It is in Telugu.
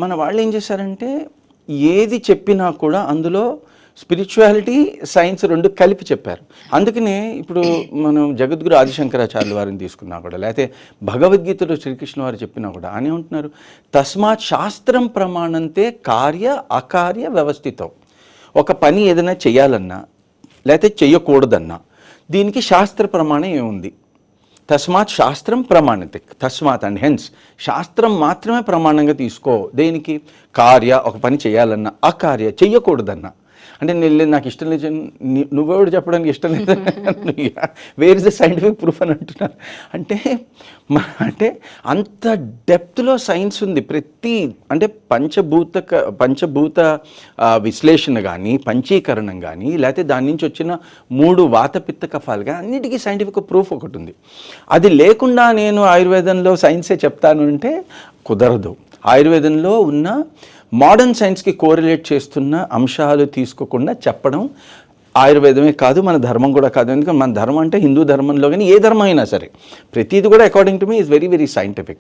మన వాళ్ళు ఏం చేశారంటే ఏది చెప్పినా కూడా అందులో స్పిరిచువాలిటీ సైన్స్ రెండు కలిపి చెప్పారు. అందుకనే ఇప్పుడు మనం జగద్గురు ఆదిశంకరాచార్యుల వారిని తీసుకున్నా కూడా, లేకపోతే భగవద్గీతలో శ్రీకృష్ణ వారు చెప్పినా కూడా అని ఉంటున్నారు, తస్మాత్ శాస్త్రం ప్రమాణంతే కార్య అకార్య వ్యవస్థితం. ఒక పని ఏదైనా చేయాలన్నా లేకపోతే చెయ్యకూడదన్నా దీనికి శాస్త్ర ప్రమాణం ఏముంది? తస్మాత్ శాస్త్రం ప్రమాణితే, తస్మాత్ అండ్ హెన్స్ శాస్త్రం మాత్రమే ప్రమాణంగా తీసుకో. దేనికి? కార్య, ఒక పని చేయాలన్నా, అకార్య చెయ్యకూడదన్నా. అంటే నేను నాకు ఇష్టం లేదు, నువ్వెవడు చెప్పడానికి ఇష్టం లేదు, where is the scientific proof అని అంటున్నారు. అంటే అంత డెప్త్లో సైన్స్ ఉంది. ప్రతి అంటే పంచభూత విశ్లేషణ కానీ, పంచీకరణం కానీ, లేకపోతే దాని నుంచి వచ్చిన 3 వాత పిత్త కఫాలు కానీ అన్నిటికీ సైంటిఫిక్ ప్రూఫ్ ఒకటి ఉంది. అది లేకుండా నేను ఆయుర్వేదంలో సైన్సే చెప్తాను అంటే కుదరదు. ఆయుర్వేదంలో ఉన్న మోడర్న్ సైన్స్కి కోరిలేట్ చేస్తున్న అంశాలు తీసుకోకుండా చెప్పడం ఆయుర్వేదమే కాదు, మన ధర్మం కూడా కాదు. ఎందుకంటే మన ధర్మం అంటే హిందూ ధర్మంలో కానీ ఏ ధర్మం అయినా సరే ప్రతిది కూడా according to me is very very scientific.